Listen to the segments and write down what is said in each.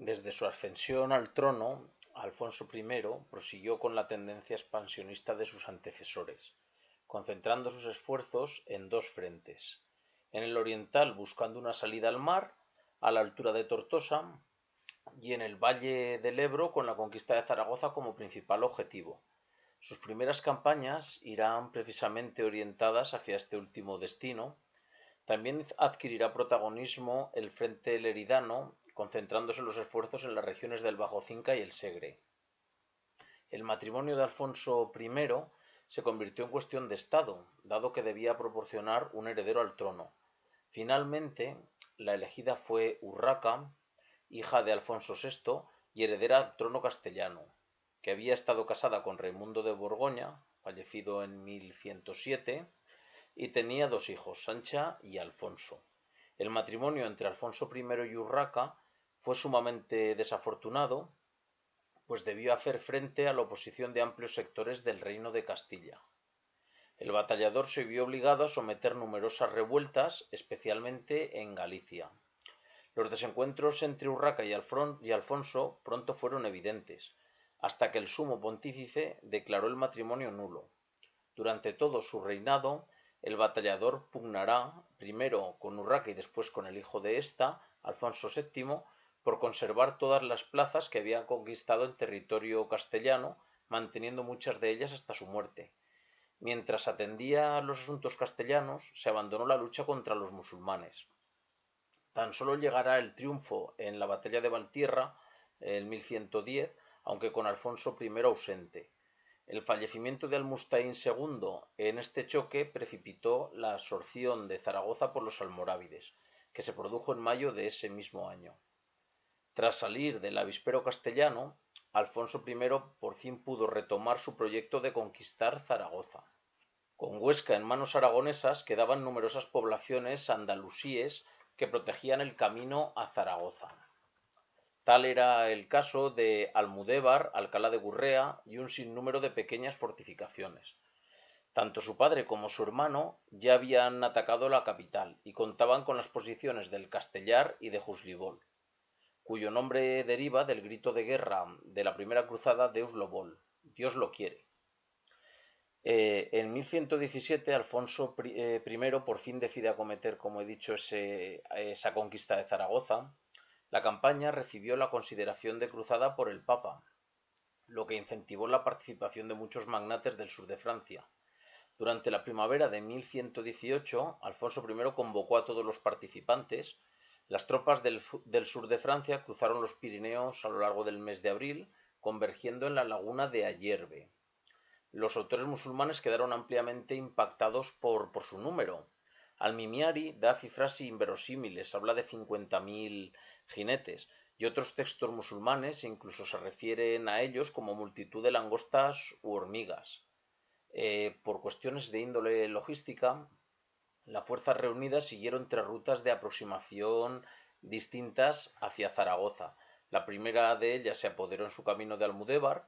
Desde su ascensión al trono, Alfonso I prosiguió con la tendencia expansionista de sus antecesores, concentrando sus esfuerzos en dos frentes: en el oriental buscando una salida al mar, a la altura de Tortosa, y en el valle del Ebro con la conquista de Zaragoza como principal objetivo. Sus primeras campañas irán precisamente orientadas hacia este último destino. También adquirirá protagonismo el frente leridano, concentrándose los esfuerzos en las regiones del Bajo Cinca y el Segre. El matrimonio de Alfonso I se convirtió en cuestión de Estado, dado que debía proporcionar un heredero al trono. Finalmente, la elegida fue Urraca, hija de Alfonso VI y heredera al trono castellano, que había estado casada con Raimundo de Borgoña, fallecido en 1107, y tenía dos hijos, Sancha y Alfonso. El matrimonio entre Alfonso I y Urraca fue sumamente desafortunado, pues debió hacer frente a la oposición de amplios sectores del Reino de Castilla. El batallador se vio obligado a someter numerosas revueltas, especialmente en Galicia. Los desencuentros entre Urraca y Alfonso pronto fueron evidentes, hasta que el sumo pontífice declaró el matrimonio nulo. Durante todo su reinado, el batallador pugnará, primero con Urraca y después con el hijo de ésta, Alfonso VII, por conservar todas las plazas que había conquistado en territorio castellano, manteniendo muchas de ellas hasta su muerte. Mientras atendía los asuntos castellanos, se abandonó la lucha contra los musulmanes. Tan solo llegará el triunfo en la batalla de Valtierra en 1110, aunque con Alfonso I ausente. El fallecimiento de Almustaín II en este choque precipitó la absorción de Zaragoza por los almorávides, que se produjo en mayo de ese mismo año. Tras salir del avispero castellano, Alfonso I por fin pudo retomar su proyecto de conquistar Zaragoza. Con Huesca en manos aragonesas quedaban numerosas poblaciones andalusíes que protegían el camino a Zaragoza. Tal era el caso de Almudévar, Alcalá de Gurrea y un sinnúmero de pequeñas fortificaciones. Tanto su padre como su hermano ya habían atacado la capital y contaban con las posiciones del Castellar y de Juslibol, cuyo nombre deriva del grito de guerra de la primera cruzada Deus lo vol, Dios lo quiere. En 1117 Alfonso I por fin decide acometer, como he dicho, esa conquista de Zaragoza. La campaña recibió la consideración de cruzada por el Papa, lo que incentivó la participación de muchos magnates del sur de Francia. Durante la primavera de 1118, Alfonso I convocó a todos los participantes. Las tropas del sur de Francia cruzaron los Pirineos a lo largo del mes de abril, convergiendo en la laguna de Ayerbe. Los autores musulmanes quedaron ampliamente impactados por su número. Al-Mimiari da cifras inverosímiles, habla de 50.000 jinetes, y otros textos musulmanes incluso se refieren a ellos como multitud de langostas u hormigas. Por cuestiones de índole logística, las fuerzas reunidas siguieron tres rutas de aproximación distintas hacia Zaragoza. La primera de ellas se apoderó en su camino de Almudévar.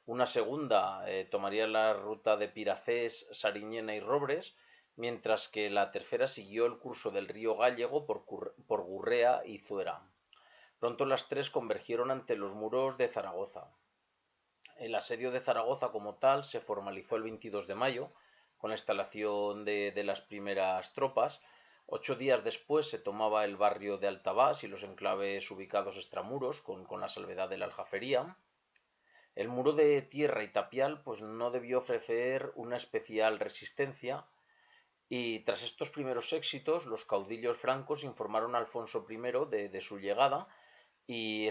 Una segunda tomaría la ruta de Piracés, Sariñena y Robres, mientras que la tercera siguió el curso del río Gállego por Gurrea y Zuera. Pronto las tres convergieron ante los muros de Zaragoza. El asedio de Zaragoza como tal se formalizó el 22 de mayo, con la instalación de las primeras tropas. 8 días después se tomaba el barrio de Altabás y los enclaves ubicados extramuros, con la salvedad de la Aljafería. El muro de tierra y tapial pues no debió ofrecer una especial resistencia, y tras estos primeros éxitos los caudillos francos informaron a Alfonso I de su llegada, y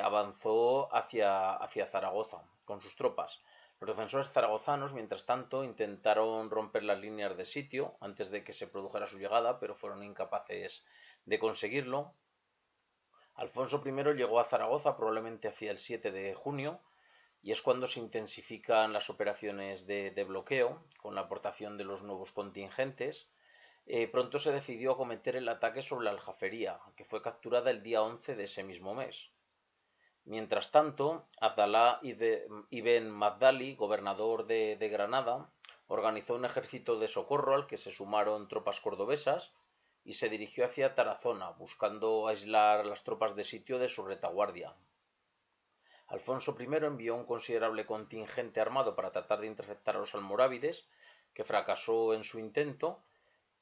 avanzó hacia Zaragoza con sus tropas. Los defensores zaragozanos, mientras tanto, intentaron romper las líneas de sitio antes de que se produjera su llegada, pero fueron incapaces de conseguirlo. Alfonso I llegó a Zaragoza probablemente hacia el 7 de junio, y es cuando se intensifican las operaciones de bloqueo, con la aportación de los nuevos contingentes. Pronto se decidió acometer el ataque sobre la Aljafería, que fue capturada el día 11 de ese mismo mes. Mientras tanto, Abdalá ibn Magdali, gobernador de Granada, organizó un ejército de socorro al que se sumaron tropas cordobesas, y se dirigió hacia Tarazona, buscando aislar las tropas de sitio de su retaguardia. Alfonso I envió un considerable contingente armado para tratar de interceptar a los almorávides, que fracasó en su intento,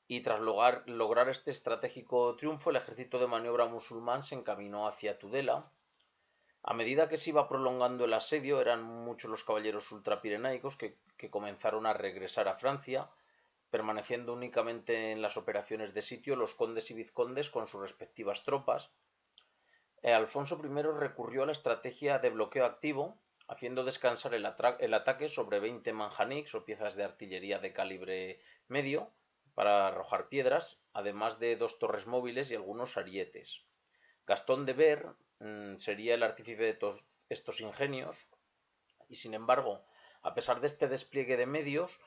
y tras lograr este estratégico triunfo, el ejército de maniobra musulmán se encaminó hacia Tudela. A medida que se iba prolongando el asedio, eran muchos los caballeros ultrapirenaicos que comenzaron a regresar a Francia, permaneciendo únicamente en las operaciones de sitio los condes y vizcondes con sus respectivas tropas. Alfonso I recurrió a la estrategia de bloqueo activo, haciendo descansar el ataque sobre 20 manjaniks o piezas de artillería de calibre medio para arrojar piedras, además de 2 torres móviles y algunos arietes. Gastón de Ver sería el artífice de todos estos ingenios y, sin embargo, a pesar de este despliegue de medios,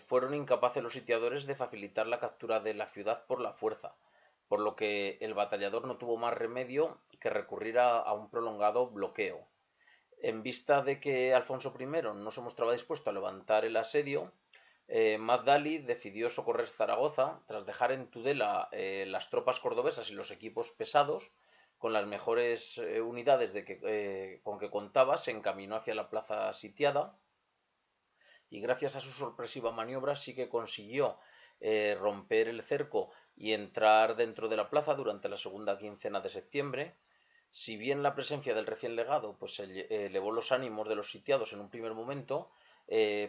fueron incapaces los sitiadores de facilitar la captura de la ciudad por la fuerza, por lo que el batallador no tuvo más remedio que recurrir a un prolongado bloqueo. En vista de que Alfonso I no se mostraba dispuesto a levantar el asedio, Magdali decidió socorrer Zaragoza tras dejar en Tudela las tropas cordobesas y los equipos pesados. Con las mejores unidades con que contaba, se encaminó hacia la plaza sitiada y gracias a su sorpresiva maniobra sí que consiguió romper el cerco y entrar dentro de la plaza durante la segunda quincena de septiembre. Si bien la presencia del recién legado pues elevó los ánimos de los sitiados en un primer momento,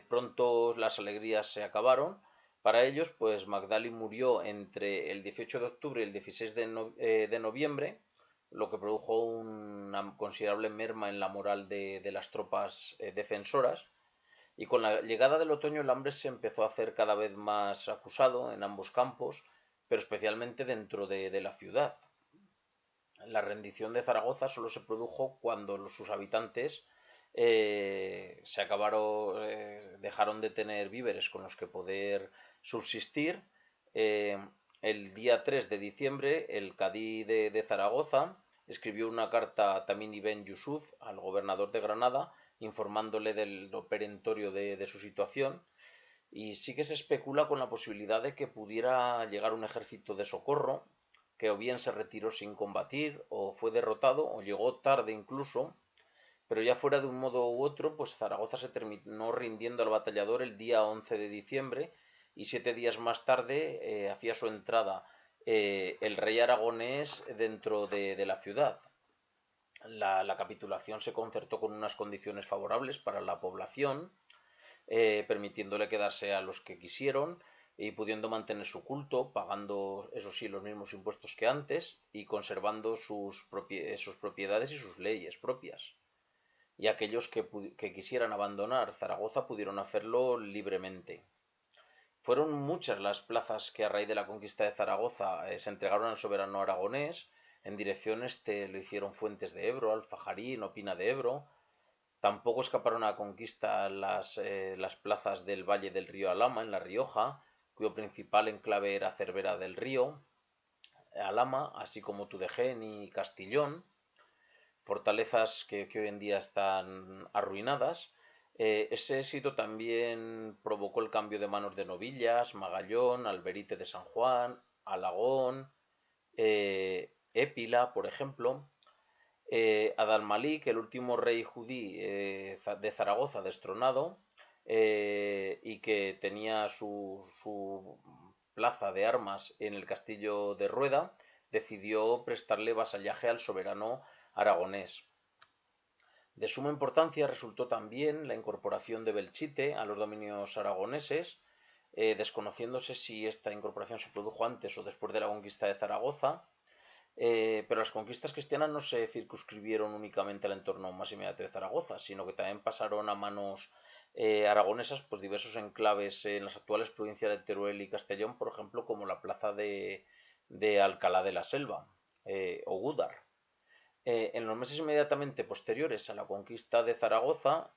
pronto las alegrías se acabaron. Para ellos, pues Magdali murió entre el 18 de octubre y el 16 de noviembre, lo que produjo una considerable merma en la moral de las tropas defensoras. Y con la llegada del otoño el hambre se empezó a hacer cada vez más acusado en ambos campos, pero especialmente dentro de la ciudad. La rendición de Zaragoza solo se produjo cuando sus habitantes dejaron de tener víveres con los que poder subsistir. El día 3 de diciembre, el cadí de Zaragoza escribió una carta a Tamim ibn Yusuf, al gobernador de Granada, informándole del perentorio de su situación. Y sí que se especula con la posibilidad de que pudiera llegar un ejército de socorro, que o bien se retiró sin combatir, o fue derrotado, o llegó tarde incluso, pero ya fuera de un modo u otro, pues Zaragoza se terminó rindiendo al batallador el día 11 de diciembre y 7 días más tarde hacía su entrada el rey aragonés dentro de la ciudad. La capitulación se concertó con unas condiciones favorables para la población, permitiéndole quedarse a los que quisieron y pudiendo mantener su culto, pagando, eso sí, los mismos impuestos que antes y conservando sus propiedades y sus leyes propias. Y aquellos que quisieran abandonar Zaragoza pudieron hacerlo libremente. Fueron muchas las plazas que a raíz de la conquista de Zaragoza se entregaron al soberano aragonés. En dirección lo hicieron Fuentes de Ebro, Alfajarín, Opina de Ebro. Tampoco escaparon a la conquista las plazas del Valle del Río Alhama, en La Rioja, cuyo principal enclave era Cervera del Río, Alhama, así como Tudegén y Castillón, fortalezas que hoy en día están arruinadas. Ese éxito también provocó el cambio de manos de Novillas, Magallón, Alberite de San Juan, Alagón, Épila, por ejemplo. Adal-Malik, el último rey judí de Zaragoza destronado, y que tenía su plaza de armas en el castillo de Rueda, decidió prestarle vasallaje al soberano aragonés. De suma importancia resultó también la incorporación de Belchite a los dominios aragoneses, desconociéndose si esta incorporación se produjo antes o después de la conquista de Zaragoza. Pero las conquistas cristianas no se circunscribieron únicamente al entorno más inmediato de Zaragoza, sino que también pasaron a manos aragonesas pues diversos enclaves en las actuales provincias de Teruel y Castellón, por ejemplo, como la plaza de Alcalá de la Selva o Gúdar. En los meses inmediatamente posteriores a la conquista de Zaragoza,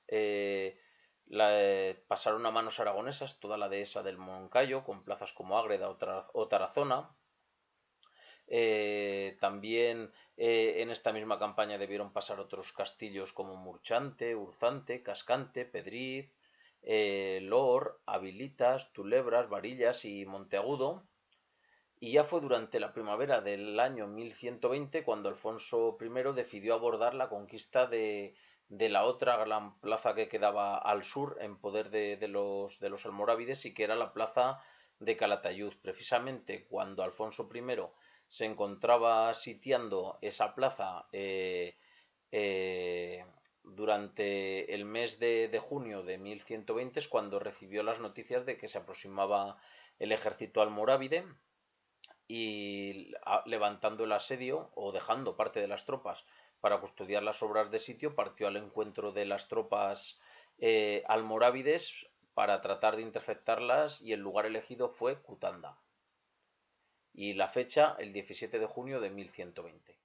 pasaron a manos aragonesas toda la dehesa del Moncayo, con plazas como Ágreda o Tarazona. También en esta misma campaña debieron pasar otros castillos como Murchante, Urzante, Cascante, Pedriz, Lor, Habilitas, Tulebras, Varillas y Monteagudo. Y ya fue durante la primavera del año 1120 cuando Alfonso I decidió abordar la conquista de la otra gran plaza que quedaba al sur en poder de los almorávides, y que era la plaza de Calatayud. Precisamente cuando Alfonso I se encontraba sitiando esa plaza, eh, durante el mes de junio de 1120, es cuando recibió las noticias de que se aproximaba el ejército almorávide, y levantando el asedio o dejando parte de las tropas para custodiar las obras de sitio, partió al encuentro de las tropas almorávides para tratar de interceptarlas, y el lugar elegido fue Cutanda, y la fecha el 17 de junio de 1120.